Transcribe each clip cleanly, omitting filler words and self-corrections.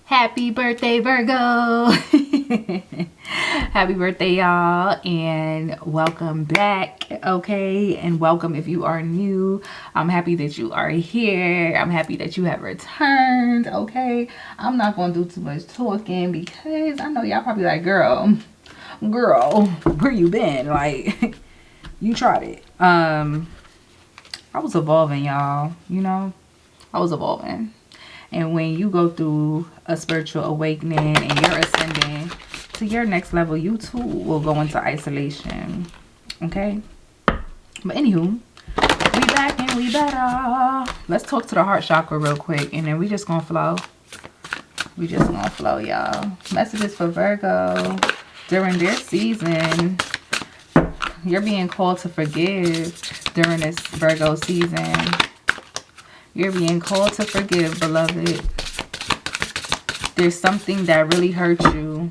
Happy birthday, Virgo. Happy birthday, y'all, and welcome back. Okay, and welcome if you are new. I'm happy that you are here. I'm happy that you have returned. Okay, I'm not gonna do too much talking because I know y'all probably like, girl, where you been? Like, you tried it. I was evolving, y'all. I was evolving. And when you go through a spiritual awakening and you're ascending to your next level, you too will go into isolation. Okay? But anywho, we back and we better. Let's talk to the heart chakra real quick, and then we just gonna flow. We just gonna flow, y'all. Messages for Virgo during their season. You're being called to forgive during this Virgo season. You're being called to forgive, beloved. There's something that really hurt you.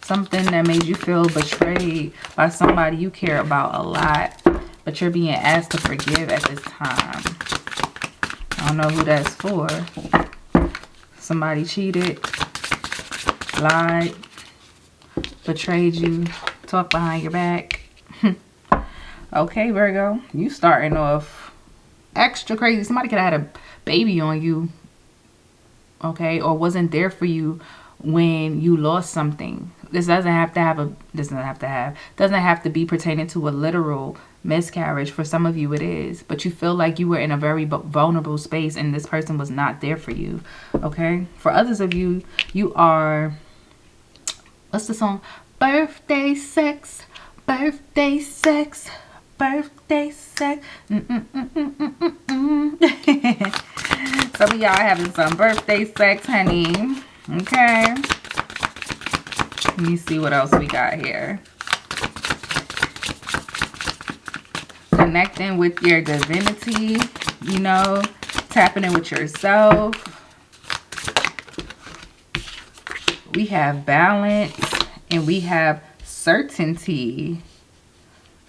Something that made you feel betrayed by somebody you care about a lot. But you're being asked to forgive at this time. I don't know who that's for. Somebody cheated, lied, betrayed you, talked behind your back. Okay, Virgo, you starting off extra crazy. Somebody could have had a baby on you, okay, or wasn't there for you when you lost something. This doesn't have to be pertaining to a literal miscarriage. For some of you it is, but you feel like you were in a very vulnerable space and this person was not there for you. Okay, for others of you, you are, what's the song? Birthday sex, birthday sex, birthday sex. Some of y'all having some birthday sex, honey. Okay. Let me see what else we got here. Connecting with your divinity, tapping in with yourself. We have balance and we have certainty.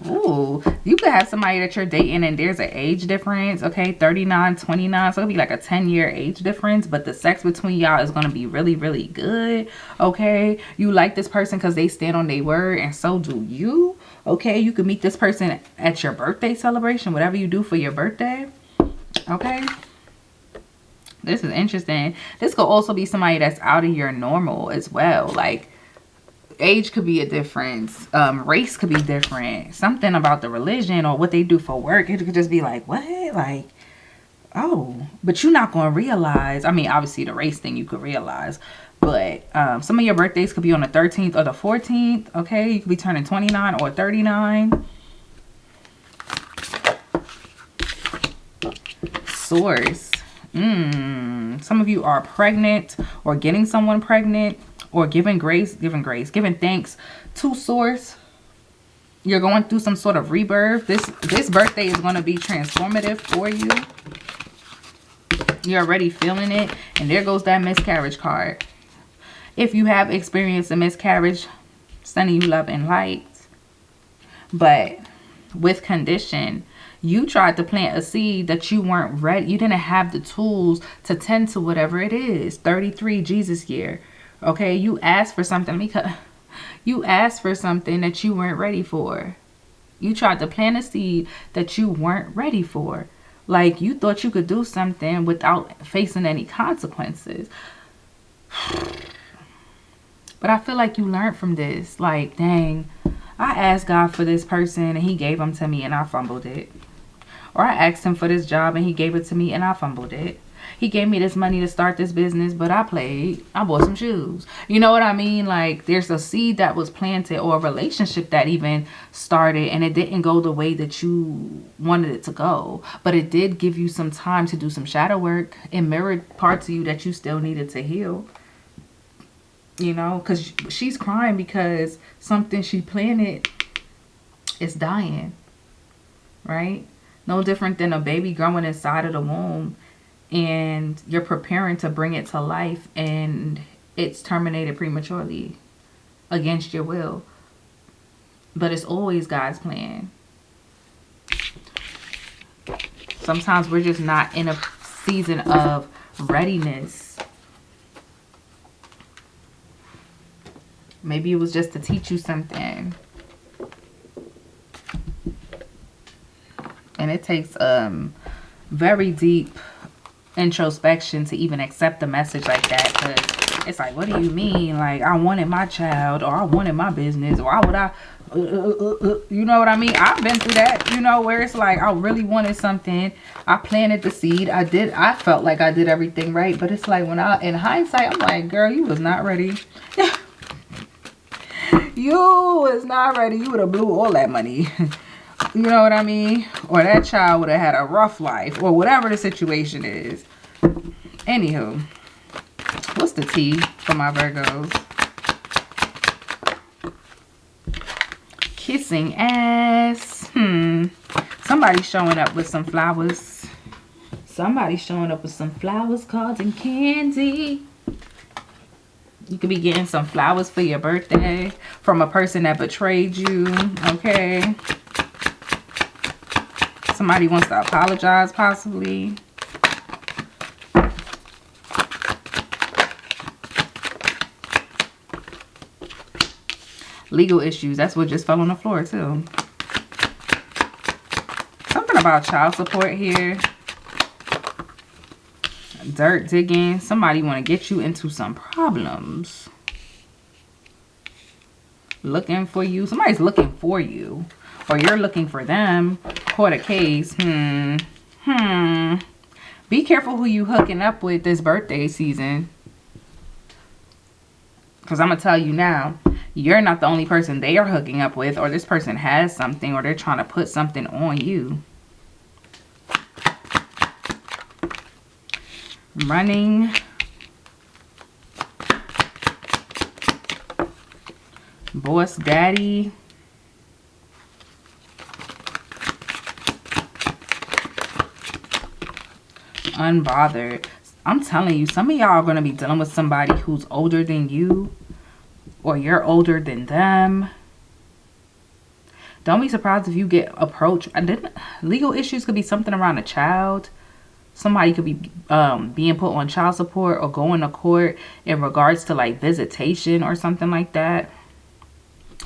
Ooh, you could have somebody that you're dating and there's an age difference, okay? 39, 29, so it'll be like a 10-year age difference, but the sex between y'all is going to be really, really good, okay? You like this person because they stand on their word, and so do you, okay? You could meet this person at your birthday celebration, whatever you do for your birthday, okay? This is interesting. This could also be somebody that's out of your normal as well, like, age could be a difference, race could be different, something about the religion or what they do for work, it could just be like, what, like, oh, but you're not going to realize. I mean, obviously the race thing you could realize, but some of your birthdays could be on the 13th or the 14th, okay? You could be turning 29 or 39. Source. Some of you are pregnant or getting someone pregnant, or giving thanks to source. You're going through some sort of rebirth. This birthday is going to be transformative for you. You're already feeling it. And there goes that miscarriage card. If you have experienced a miscarriage, sending you love and light. But with condition, you tried to plant a seed that you weren't ready. You didn't have the tools to tend to whatever it is. 33 Jesus year. Okay, you asked for something because you asked for something that you weren't ready for. You tried to plant a seed that you weren't ready for. Like, you thought you could do something without facing any consequences. But I feel like you learned from this. Like, dang, I asked God for this person and he gave them to me and I fumbled it. Or I asked him for this job and he gave it to me and I fumbled it. He gave me this money to start this business, but I bought some shoes. You know what I mean? Like, there's a seed that was planted, or a relationship that even started, and it didn't go the way that you wanted it to go. But it did give you some time to do some shadow work. It mirrored parts of you that you still needed to heal. Because she's crying because something she planted is dying. Right? No different than a baby growing inside of the womb. And you're preparing to bring it to life and it's terminated prematurely against your will. But it's always God's plan. Sometimes we're just not in a season of readiness. Maybe it was just to teach you something. And it takes very deep introspection to even accept a message like that, because it's like, what do you mean? Like, I wanted my child, or I wanted my business, or why would I you know what I mean? I've been through that, you know, where it's like I really wanted something, I planted the seed, I felt like I did everything right, but it's like when in hindsight, I'm like, girl, you was not ready. You was not ready. You would have blew all that money. You know what I mean? Or that child would have had a rough life, or whatever the situation is. Anywho, what's the tea for my Virgos? Kissing ass. Somebody's showing up with some flowers. Somebody's showing up with some flowers, cards, and candy. You could be getting some flowers for your birthday from a person that betrayed you, okay? Somebody wants to apologize, possibly. Legal issues. That's what just fell on the floor, too. Something about child support here. Dirt digging. Somebody want to get you into some problems. Looking for you. Somebody's looking for you. Or you're looking for them. Court a case. Be careful who you hooking up with this birthday season. Because I'm going to tell you now. You're not the only person they are hooking up with. Or this person has something. Or they're trying to put something on you. Running. Boss daddy. Unbothered. I'm telling you, some of y'all are going to be dealing with somebody who's older than you. Or you're older than them. Don't be surprised if you get approached. Legal issues could be something around a child. Somebody could be being put on child support or going to court in regards to like visitation or something like that.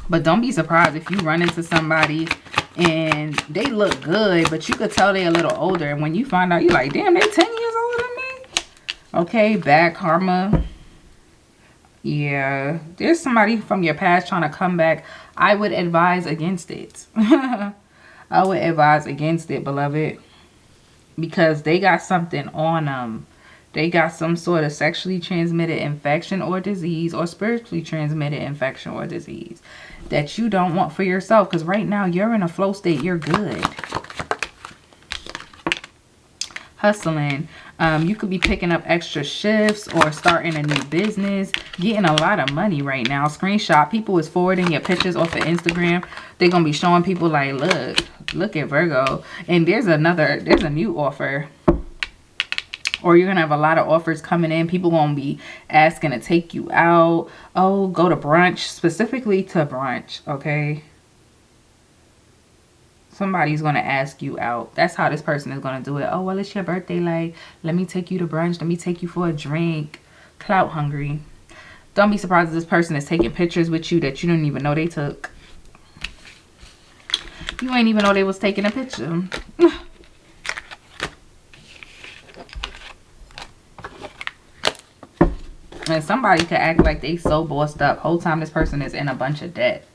But don't be surprised if you run into somebody and they look good, but you could tell they're a little older. And when you find out, you're like, damn, they're 10 years older than me. Okay, bad karma. Yeah, there's somebody from your past trying to come back. I would advise against it. I would advise against it, beloved. Because they got something on them. They got some sort of sexually transmitted infection or disease, or spiritually transmitted infection or disease that you don't want for yourself. Because right now you're in a flow state. You're good. Hustling. You could be picking up extra shifts or starting a new business. Getting a lot of money right now. Screenshot. People is forwarding your pictures off of Instagram. They're going to be showing people like, look at Virgo. And there's a new offer. Or you're going to have a lot of offers coming in. People going to be asking to take you out. Oh, go to brunch. Specifically to brunch. Okay. Somebody's going to ask you out. That's how this person is going to do it. Oh, well, it's your birthday. Like, let me take you to brunch. Let me take you for a drink. Clout hungry. Don't be surprised if this person is taking pictures with you that you didn't even know they took. You ain't even know they was taking a picture. And somebody could act like they so bossed up. Whole time this person is in a bunch of debt.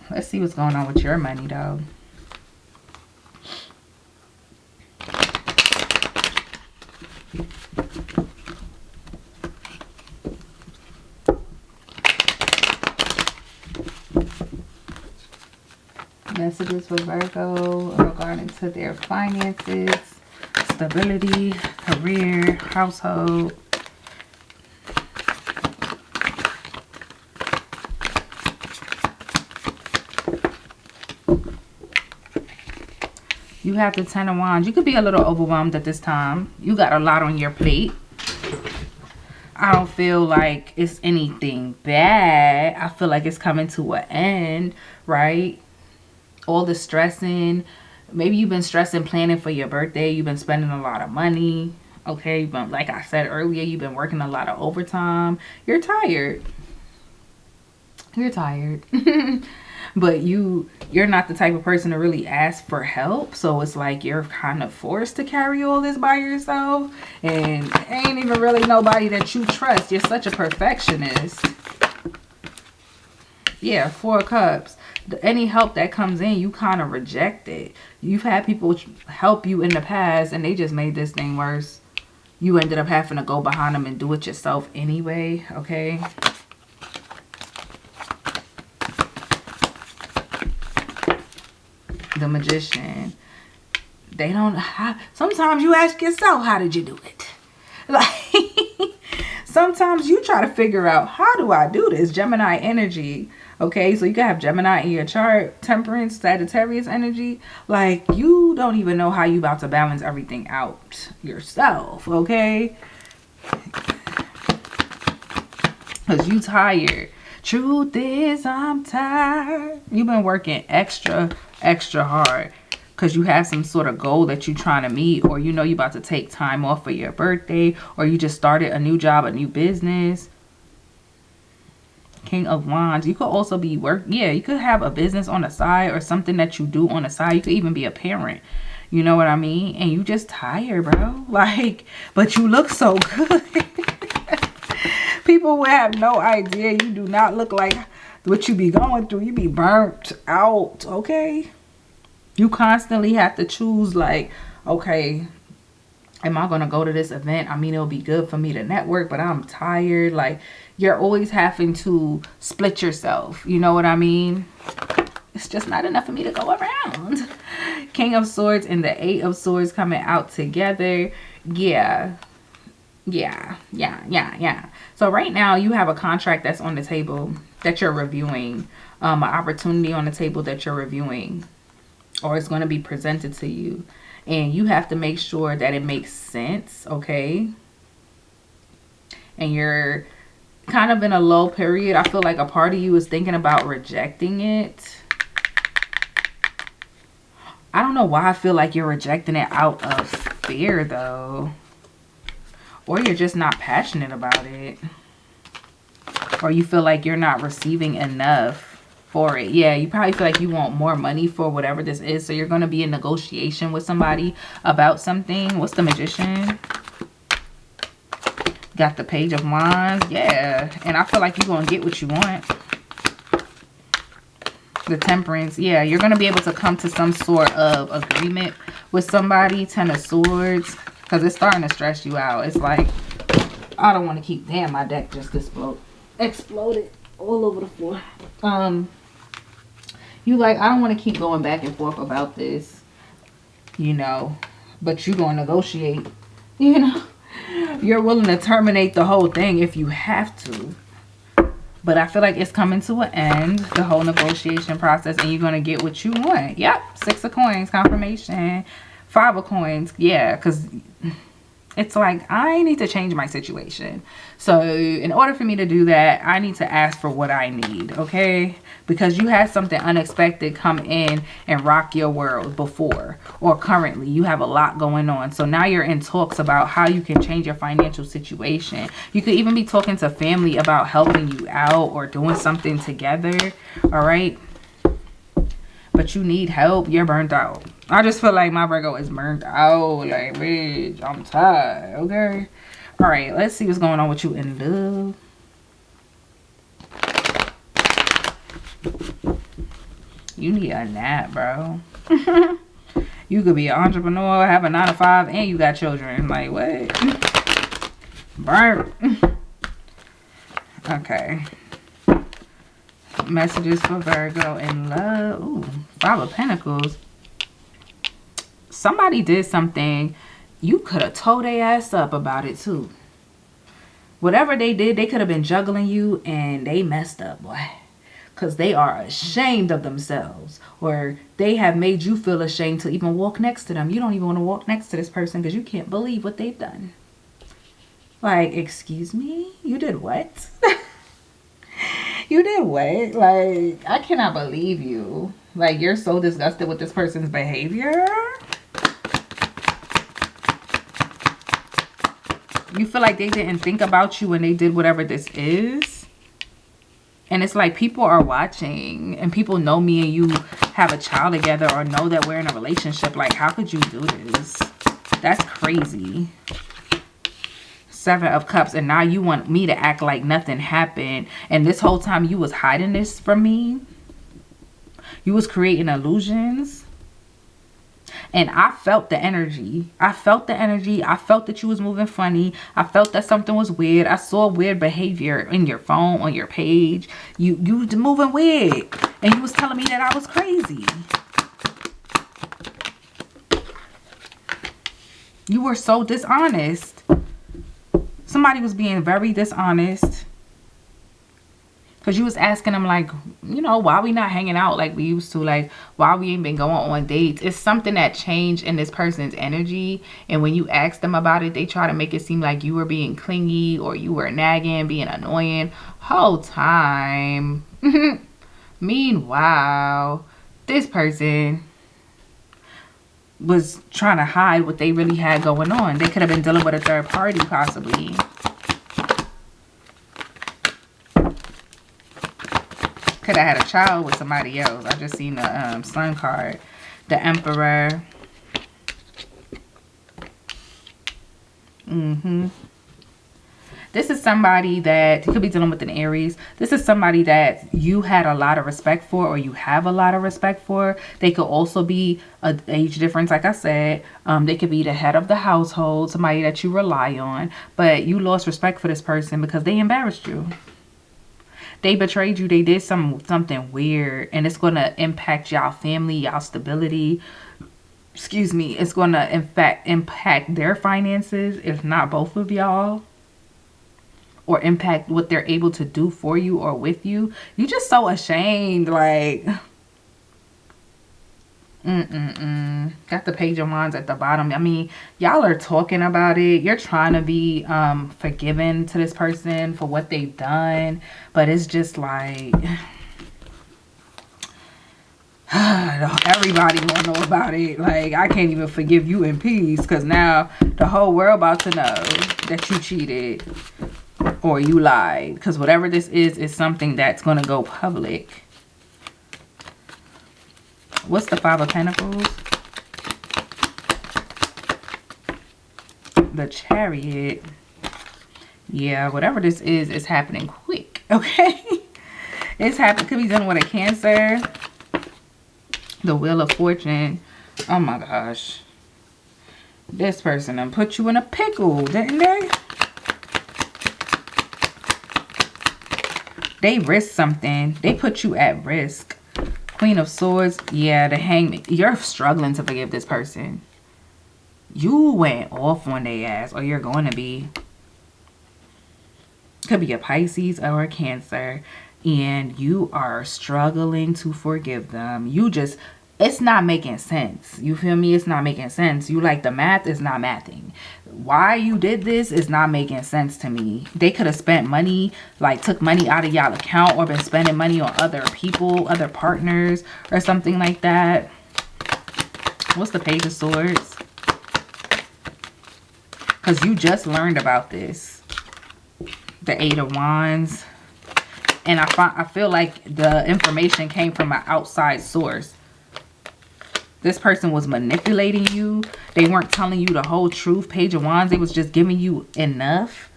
Let's see what's going on with your money, though. Messages for Virgo regarding to their finances, stability, career, household. You have the 10 of Wands. You could be a little overwhelmed at this time. You got a lot on your plate. I don't feel like it's anything bad. I feel like it's coming to an end, right? All the stressing. Maybe you've been stressing planning for your birthday. You've been spending a lot of money. Okay, but like I said earlier, you've been working a lot of overtime. You're tired. You're tired. But you're not the type of person to really ask for help, so it's like you're kind of forced to carry all this by yourself, and ain't even really nobody that you trust. You're such a perfectionist. Yeah, 4 of Cups. Any help that comes in, you kind of reject it. You've had people help you in the past and they just made this thing worse. You ended up having to go behind them and do it yourself anyway, okay? The Magician. They don't sometimes you ask yourself, how did you do it? Like, sometimes you try to figure out, how do I do this? Gemini energy. Okay, so you can have Gemini in your chart, Temperance, Sagittarius energy. Like, you don't even know how you about to balance everything out yourself, okay? Because you tired. Truth is, I'm tired. You've been working extra hard because you have some sort of goal that you're trying to meet, or you know you're about to take time off for your birthday, or you just started a new job, a new business. King of Wands. You could also be you could have a business on the side or something that you do on the side. You could even be a parent. You know what I mean? And you just tired, bro. Like, but you look so good. People will have no idea. You do not look like what you be going through. You be burnt out, okay? You constantly have to choose, like, okay, am I going to go to this event? I mean, it'll be good for me to network, but I'm tired. Like, you're always having to split yourself. You know what I mean? It's just not enough for me to go around. King of Swords and the 8 of Swords coming out together. Yeah. So right now you have a contract that's on the table that you're reviewing. An opportunity on the table that you're reviewing. Or it's going to be presented to you. And you have to make sure that it makes sense, okay? And you're kind of in a low period. I feel like a part of you is thinking about rejecting it. I don't know why I feel like you're rejecting it out of fear, though. Or you're just not passionate about it. Or you feel like you're not receiving enough for it. Yeah, you probably feel like you want more money for whatever this is. So you're going to be in negotiation with somebody about something. What's the Magician? Got the Page of Wands. Yeah. And I feel like you're going to get what you want. The Temperance. Yeah, you're going to be able to come to some sort of agreement with somebody. 10 of Swords. Because it's starting to stress you out. It's like, I don't want to keep... Damn, my deck just exploded all over the floor. You like, I don't want to keep going back and forth about this. You know. But you're going to negotiate. You know. You're willing to terminate the whole thing if you have to. But I feel like it's coming to an end. The whole negotiation process. And you're going to get what you want. Yep. 6 of Coins. Confirmation. 5 of Coins. Yeah. Because it's like, I need to change my situation. So in order for me to do that, I need to ask for what I need. Okay. Because you had something unexpected come in and rock your world before. Or currently. You have a lot going on. So now you're in talks about how you can change your financial situation. You could even be talking to family about helping you out. Or doing something together. Alright. But you need help. You're burnt out. I just feel like my Virgo is burnt out. Like, bitch, I'm tired. Okay. Alright. Let's see what's going on with you in love. You need a nap, bro. You could be an entrepreneur, have a 9 to 5, and you got children. Like, what? Burnt. Okay. Messages for Virgo in love. Ooh, 5 of Pentacles. Somebody did something. You could have told their ass up about it too. Whatever they did, they could have been juggling you and they messed up, boy. Because they are ashamed of themselves. Or they have made you feel ashamed to even walk next to them. You don't even want to walk next to this person because you can't believe what they've done. Like, excuse me? You did what? You did what? Like, I cannot believe you. Like, you're so disgusted with this person's behavior. You feel like they didn't think about you when they did whatever this is. And it's like people are watching and people know me and you have a child together or know that we're in a relationship. Like, how could you do this? That's crazy. 7 of Cups, and now you want me to act like nothing happened. And this whole time you was hiding this from me. You was creating illusions. And I felt the energy. I felt the energy. I felt that you was moving funny. I felt that something was weird. I saw weird behavior in your phone, on your page. You was moving weird. And you was telling me that I was crazy. You were so dishonest. Somebody was being very dishonest. Because you was asking them, like, you know, why we not hanging out like we used to? Like, why we ain't been going on dates? It's something that changed in this person's energy. And when you ask them about it, they try to make it seem like you were being clingy or you were nagging, being annoying. Whole time. Meanwhile, this person was trying to hide what they really had going on. They could have been dealing with a third party, possibly. Could have had a child with somebody else. I just seen the Sun card. The Emperor. This is somebody that could be dealing with an Aries. This is somebody that you had a lot of respect for, or you have a lot of respect for. They could also be an age difference, like I said. They could be the head of the household, somebody that you rely on. But you lost respect for this person because they embarrassed you. They betrayed you. They did something weird. And it's going to impact y'all family, y'all stability. Excuse me. It's going to, in fact, impact their finances, if not both of y'all. Or impact what they're able to do for you or with you. You just so ashamed. Like, got the Page of Wands at the bottom. I mean, y'all are talking about it. You're trying to be forgiving to this person for what they've done. But it's just like, everybody want to know about it. Like, I can't even forgive you in peace. Because now the whole world about to know that you cheated. Or you lied. Because whatever this is something that's going to go public. What's the 5 of Pentacles? The Chariot. Yeah, whatever this is happening quick. Okay? It's happening. Could be done with a Cancer. The Wheel of Fortune. Oh my gosh. This person done put you in a pickle, didn't they? They risked something. They put you at risk. Queen of Swords. Yeah, the Hangman. You're struggling to forgive this person. You went off on their ass. Or you're going to be. Could be a Pisces or a Cancer. And you are struggling to forgive them. You just... It's not making sense. You feel me? It's not making sense. You like the math is not mathing. Why you did this is not making sense to me. They could have spent money, like took money out of y'all account or been spending money on other people, other partners or something like that. What's the Page of Swords? Because you just learned about this. The 8 of Wands. And I feel like the information came from an outside source. This person was manipulating you. They weren't telling you the whole truth. Page of Wands, they was just giving you enough.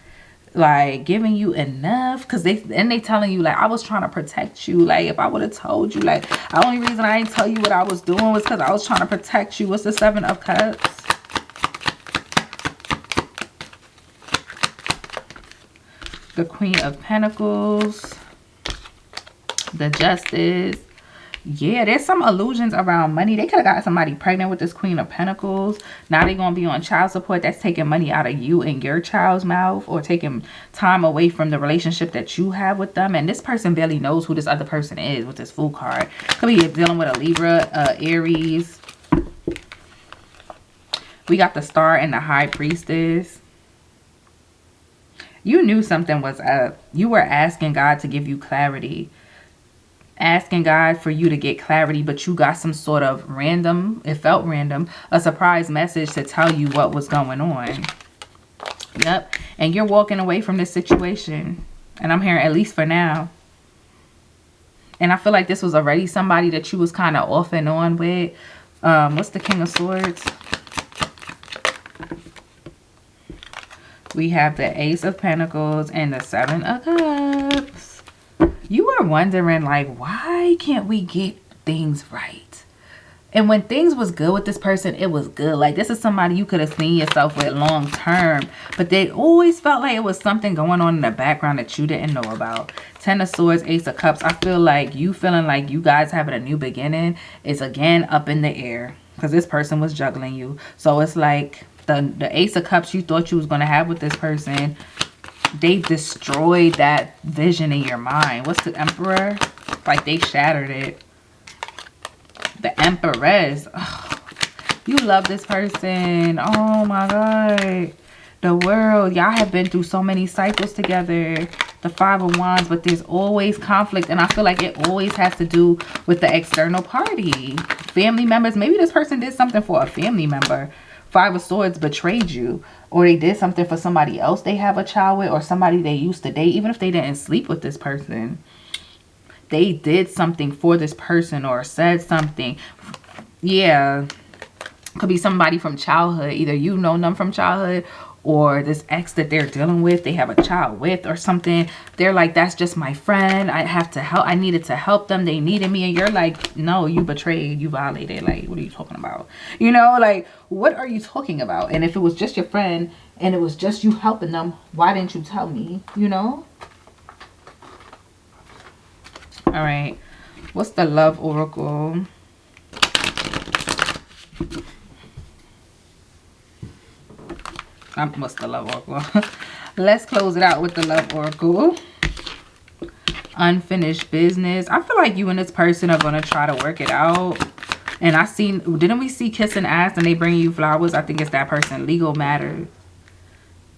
Like, giving you enough. Because they telling you, like, I was trying to protect you. Like, if I would have told you, like, the only reason I didn't tell you what I was doing was because I was trying to protect you. What's the 7 of Cups? The Queen of Pentacles. The Justice. Yeah, there's some illusions around money. They could have got somebody pregnant with this Queen of Pentacles. Now they're going to be on child support. That's taking money out of you and your child's mouth. Or taking time away from the relationship that you have with them. And this person barely knows who this other person is with this Fool card. Could be dealing with a Libra, Aries. We got the Star and the High Priestess. You knew something was up. You were asking God to give you clarity. Asking God for you to get clarity, but you got some sort of random, it felt random, a surprise message to tell you what was going on. Yep. And you're walking away from this situation. And I'm hearing, at least for now. And I feel like this was already somebody that you was kind of off and on with. What's the King of Swords? We have the Ace of Pentacles and the Seven of Cups. You are wondering, like, why can't we get things right? And when things was good with this person, it was good. Like, this is somebody you could have seen yourself with long term. But they always felt like it was something going on in the background that you didn't know about. Ten of Swords, Ace of Cups. I feel like you feeling like you guys having a new beginning is again up in the air. Because this person was juggling you. So it's like the Ace of Cups you thought you was going to have with this person, they destroyed that vision in your mind. What's the Emperor? Like, they shattered it. The Empress. Oh, you love this person. Oh my God. The World. Y'all have been through so many cycles together. The Five of Wands. But there's always conflict. And I feel like it always has to do with the external party. Family members. Maybe this person did something for a family member. Five of Swords betrayed you. Or they did something for somebody else they have a child with. Or somebody they used to date. Even if they didn't sleep with this person, they did something for this person or said something. Yeah. Could be somebody from childhood. Either you know them from childhood, or this ex that they're dealing with, they have a child with or something. They're like, that's just my friend. I have to help. I needed to help them. They needed me. And you're like, no, you betrayed. You violated. Like, what are you talking about? You know, like, what are you talking about? And if it was just your friend and it was just you helping them, why didn't you tell me? You know? All right, what's the Love Oracle? What's the Love Oracle? Let's close it out with the Love Oracle. Unfinished business. I feel like you and this person are going to try to work it out. And didn't we see kissing ass and they bring you flowers? I think it's that person. Legal matters.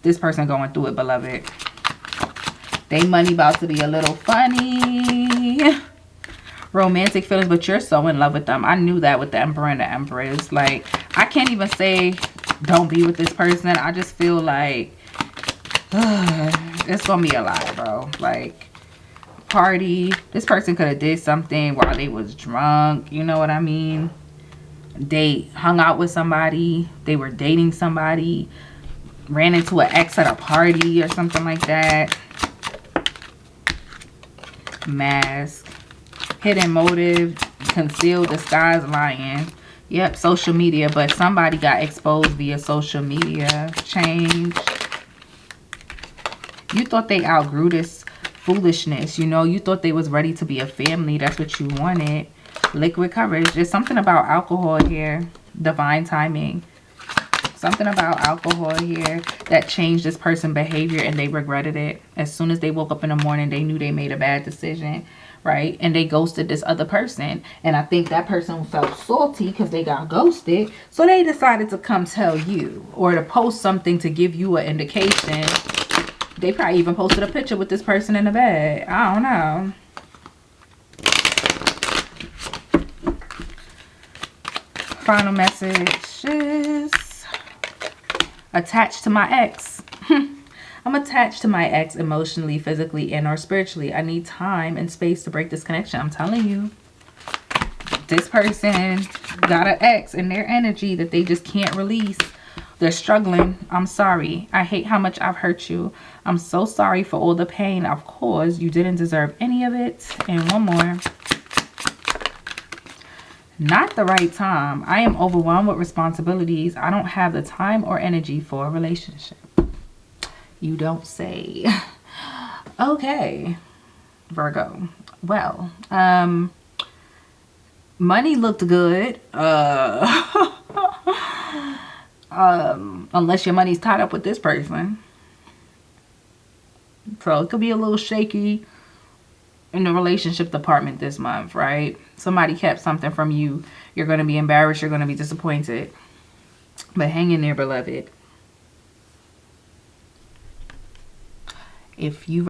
This person going through it, beloved. They money about to be a little funny. Romantic feelings, but you're so in love with them. I knew that with the Emperor and the Empress. Like, I can't even say don't be with this person. I just feel like it's gonna be a lot, bro. Like, party. This person could have did something while they was drunk. You know what I mean? They hung out with somebody. They were dating somebody. Ran into an ex at a party or something like that. Mask. Hidden motive. Concealed, disguise, lying. Yep, social media. But somebody got exposed via social media. Change. You thought they outgrew this foolishness. You know, you thought they was ready to be a family. That's what you wanted. Liquid courage. There's something about alcohol here. Divine timing. Something about alcohol here that changed this person's behavior and they regretted it. As soon as they woke up in the morning, they knew they made a bad decision, right? And they ghosted this other person. And I think that person felt salty because they got ghosted. So they decided to come tell you or to post something to give you an indication. They probably even posted a picture with this person in the bed. I don't know. Final message is attached to my ex. I'm attached to my ex emotionally, physically, and or spiritually. I need time and space to break this connection. I'm telling you. This person got an ex in their energy that they just can't release. They're struggling. I'm sorry. I hate how much I've hurt you. I'm so sorry for all the pain I've caused. You didn't deserve any of it. And one more. Not the right time. I am overwhelmed with responsibilities. I don't have the time or energy for a relationship. You don't say. Okay, Virgo. Well, money looked good. Unless your money's tied up with this person. So it could be a little shaky in the relationship department this month, right? Somebody kept something from you. You're going to be embarrassed. You're going to be disappointed. But hang in there, beloved. If you